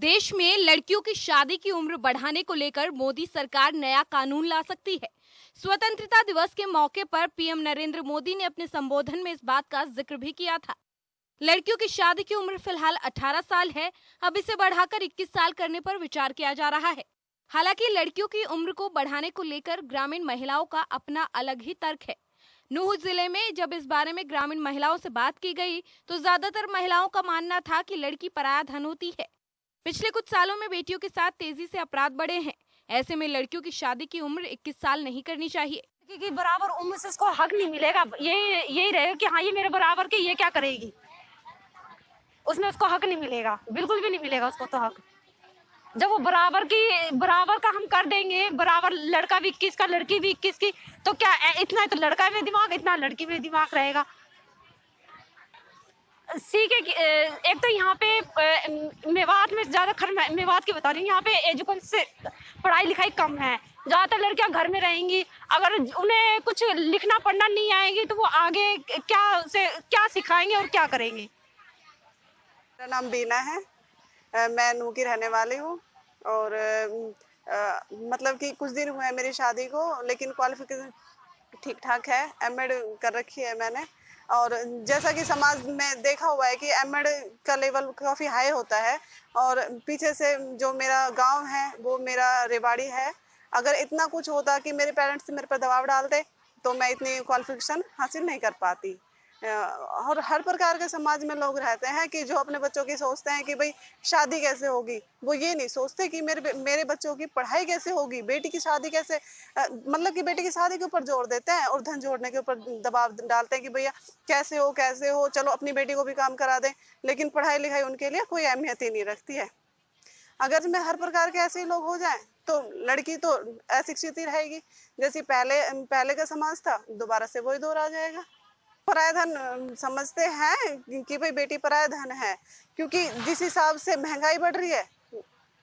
देश में लड़कियों की शादी की उम्र बढ़ाने को लेकर मोदी सरकार नया कानून ला सकती है। स्वतंत्रता दिवस के मौके पर पीएम नरेंद्र मोदी ने अपने संबोधन में इस बात का जिक्र भी किया था। लड़कियों की शादी की उम्र फिलहाल 18 साल है, अब इसे बढ़ाकर 21 साल करने पर विचार किया जा रहा है। हालांकि लड़कियों की उम्र को बढ़ाने को लेकर ग्रामीण महिलाओं का अपना अलग ही तर्क है। नूह जिले में जब इस बारे में ग्रामीण महिलाओं से बात की गई तो ज्यादातर महिलाओं का मानना था कि लड़की पराया धन होती है। पिछले कुछ सालों में बेटियों के साथ तेजी से अपराध बढ़े हैं। ऐसे में लड़कियों की शादी की उम्र 21 साल नहीं करनी चाहिए। कि बराबर उम्र से इसको हक नहीं मिलेगा। यही रहेगा कि हाँ ये मेरे बराबर की, ये क्या करेगी, उसमें उसको हक नहीं मिलेगा, बिल्कुल भी नहीं मिलेगा उसको तो हक। जब वो बराबर का हम कर देंगे, बराबर लड़का भी 21 का लड़की भी 21 की, तो क्या इतना तो लड़का में दिमाग, इतना लड़की में दिमाग रहेगा। सीखे एक तो यहाँ पे मेवात में ज्यादा मेवात की बता रही हूँ, यहाँ पे एजुकेशन से पढ़ाई लिखाई कम है। ज्यादातर लड़कियां घर में रहेंगी, अगर उन्हें कुछ लिखना पढ़ना नहीं आएगी तो वो आगे क्या सिखाएंगे और क्या करेंगे। मेरा नाम बीना है, मैं नूह की रहने वाली हूँ और मतलब कि कुछ दिन हुए हैं मेरी शादी को, लेकिन क्वालिफिकेशन ठीक ठाक है, एमएड कर रखी है मैंने। और जैसा कि समाज में देखा हुआ है कि एमएड का लेवल काफ़ी हाई होता है और पीछे से जो मेरा गांव है वो मेरा रेवाड़ी है। अगर इतना कुछ होता कि मेरे पेरेंट्स मेरे पर दबाव डालते तो मैं इतनी क्वालिफिकेशन हासिल नहीं कर पाती। और हर प्रकार के समाज में लोग रहते हैं कि जो अपने बच्चों की सोचते हैं कि भाई शादी कैसे होगी, वो ये नहीं सोचते कि मेरे बच्चों की पढ़ाई कैसे होगी, बेटी की शादी कैसे, मतलब कि बेटी की शादी के ऊपर जोर देते हैं और धन जोड़ने के ऊपर दबाव डालते हैं कि भैया कैसे हो, चलो अपनी बेटी को भी काम करा दें, लेकिन पढ़ाई लिखाई उनके लिए कोई अहमियत ही नहीं रखती है। अगर में हर प्रकार के ऐसे ही लोग हो जाएं तो लड़की तो अशिक्षित ही रहेगी। जैसे पहले का समाज था, दोबारा से वही दौर आ जाएगा। पराया धन समझते हैं कि भाई बेटी पराया धन है, क्योंकि जिस हिसाब से महंगाई बढ़ रही है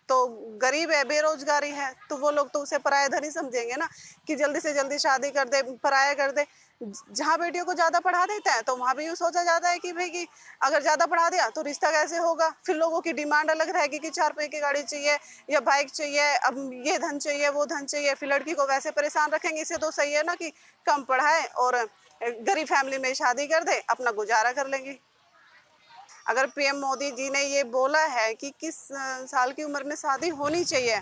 तो गरीब है, बेरोजगारी है, तो वो लोग तो उसे पराया धन ही समझेंगे ना कि जल्दी से जल्दी शादी कर दे, पराया कर दे। जहाँ बेटियों को ज्यादा पढ़ा देता है तो वहाँ भी यूँ सोचा जाता है कि भाई कि अगर ज्यादा पढ़ा दिया तो रिश्ता कैसे होगा। फिर लोगों की डिमांड अलग रहेगी कि 4 पहिए की गाड़ी चाहिए या बाइक चाहिए, अब ये धन चाहिए वो धन चाहिए। फिर लड़की को वैसे परेशान रखेंगे। इससे तो सही है ना कि कम पढ़ाए और गरीब फैमिली में शादी कर दे, अपना गुजारा कर लेंगे। अगर पीएम मोदी जी ने ये बोला है कि किस साल की उम्र में शादी होनी चाहिए,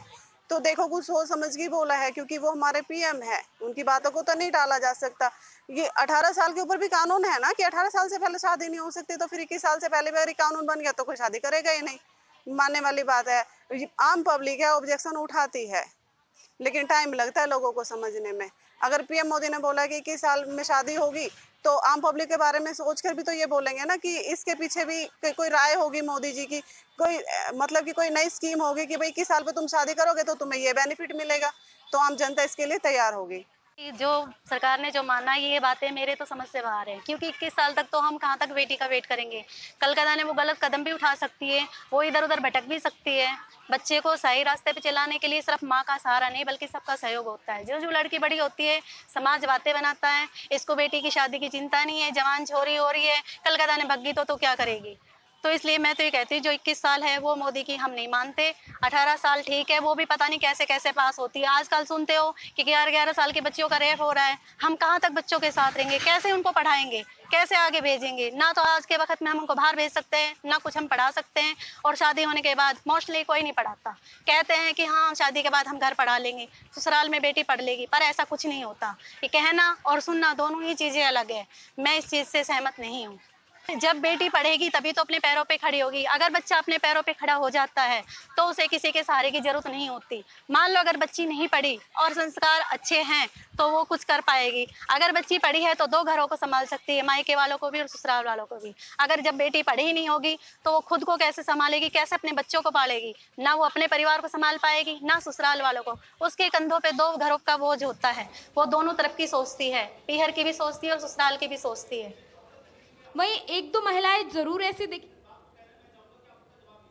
तो देखो कुछ सोच समझ के बोला है, क्योंकि वो हमारे पीएम है, उनकी बातों को तो नहीं टाला जा सकता। ये 18 साल के ऊपर भी कानून है ना कि 18 साल से पहले शादी नहीं हो सकती, तो फिर 21 साल से पहले भी अगर कानून बन गया तो कोई शादी करेगा ही नहीं, मानने वाली बात है। आम पब्लिक है, ऑब्जेक्शन उठाती है, लेकिन टाइम लगता है लोगों को समझने में। अगर पीएम मोदी ने बोला कि 21 साल में शादी होगी, तो आम पब्लिक के बारे में सोचकर भी तो ये बोलेंगे ना कि इसके पीछे भी कोई राय होगी मोदी जी की, कोई मतलब कि कोई नई स्कीम होगी कि भाई 21 साल पे तुम शादी करोगे तो तुम्हें ये बेनिफिट मिलेगा, तो आम जनता इसके लिए तैयार होगी। जो सरकार ने जो माना ये बातें मेरे तो समझ से बाहर है, क्योंकि 21 साल तक तो हम कहाँ तक बेटी का वेट करेंगे। कल का दिन वो गलत कदम भी उठा सकती है, वो इधर उधर भटक भी सकती है। बच्चे को सही रास्ते पे चलाने के लिए सिर्फ माँ का सहारा नहीं बल्कि सबका सहयोग होता है। जो लड़की बड़ी होती है समाज बातें बनाता है, इसको बेटी की शादी की चिंता नहीं है, जवान छोरी हो रही है, कल का दिन भग्गी तो क्या करेगी। तो इसलिए मैं तो ये कहती हूँ जो 21 साल है वो मोदी की हम नहीं मानते। 18 साल ठीक है, वो भी पता नहीं कैसे कैसे पास होती है। आजकल सुनते हो कि 11-11 साल के बच्चियों का रेप हो रहा है। हम कहाँ तक बच्चों के साथ रहेंगे, कैसे उनको पढ़ाएंगे, कैसे आगे भेजेंगे। ना तो आज के वक्त में हम उनको बाहर भेज सकते हैं, ना कुछ हम पढ़ा सकते हैं। और शादी होने के बाद मोस्टली कोई नहीं पढ़ाता। कहते हैं कि हाँ शादी के बाद हम घर पढ़ा लेंगे, ससुराल में बेटी पढ़ लेगी, पर ऐसा कुछ नहीं होता। ये कहना और सुनना दोनों ही चीज़ें अलग है। मैं इस चीज़ से सहमत नहीं हूँ। जब बेटी पढ़ेगी तभी तो अपने पैरों पे खड़ी होगी। अगर बच्चा अपने पैरों पे खड़ा हो जाता है तो उसे किसी के सहारे की जरूरत नहीं होती। मान लो अगर बच्ची नहीं पढ़ी और संस्कार अच्छे हैं तो वो कुछ कर पाएगी। अगर बच्ची पढ़ी है तो 2 घरों को संभाल सकती है, मायके वालों को भी और ससुराल वालों को भी। अगर जब बेटी पढ़ी ही नहीं होगी तो वो खुद को कैसे संभालेगी, कैसे अपने बच्चों को पालेगी। ना वो अपने परिवार को संभाल पाएगी, ना ससुराल वालों को। उसके कंधों पे 2 घरों का बोझ होता है। वो दोनों तरफ की सोचती है, पीहर की भी सोचती है और ससुराल की भी सोचती है। वहीं एक दो महिलाएं जरूर ऐसे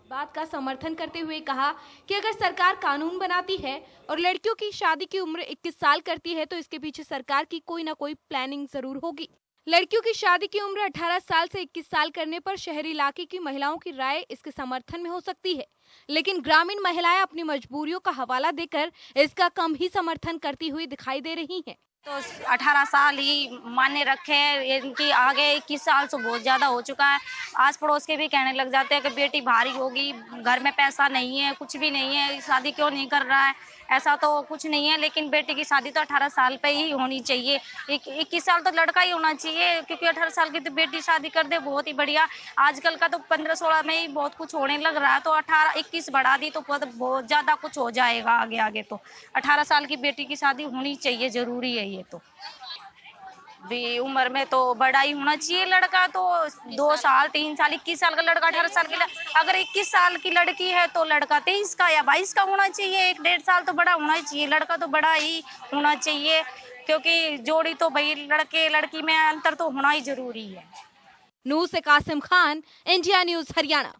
बात का समर्थन करते हुए कहा कि अगर सरकार कानून बनाती है और लड़कियों की शादी की उम्र 21 साल करती है तो इसके पीछे सरकार की कोई ना कोई प्लानिंग जरूर होगी। लड़कियों की शादी की उम्र 18 साल से 21 साल करने पर शहरी इलाके की महिलाओं की राय इसके समर्थन में हो सकती है, लेकिन ग्रामीण महिलाएं अपनी मजबूरियों का हवाला देकर इसका कम ही समर्थन करती हुई दिखाई दे रही हैं। तो 18 साल ही मान्य रखे हैं, इनकी आगे 21 साल से बहुत ज़्यादा हो चुका है। आस पड़ोस के भी कहने लग जाते हैं कि बेटी भारी होगी, घर में पैसा नहीं है, कुछ भी नहीं है, शादी क्यों नहीं कर रहा है। ऐसा तो कुछ नहीं है, लेकिन बेटी की शादी तो 18 साल पे ही होनी चाहिए। 21 साल तो लड़का ही होना चाहिए, क्योंकि 18 साल की तो बेटी शादी कर दे बहुत ही बढ़िया। आजकल का तो 15-16 में ही बहुत कुछ होने लग रहा है, तो 18-21 बढ़ा दी तो बहुत ज़्यादा कुछ हो जाएगा आगे आगे। तो 18 साल की बेटी की शादी होनी चाहिए, ज़रूरी है ये तो। भी उम्र में तो बड़ा ही होना चाहिए लड़का, तो 2 साल 3 साल 21 साल का लड़का 18 साल की अगर 21 साल की लड़की है तो लड़का 23 का या 22 का होना चाहिए। 1-1.5 साल तो बड़ा होना ही चाहिए, लड़का तो बड़ा ही होना चाहिए, क्योंकि जोड़ी तो भाई लड़के लड़की में अंतर तो होना ही जरूरी है। नूर से कासिम खान, इंडिया न्यूज हरियाणा।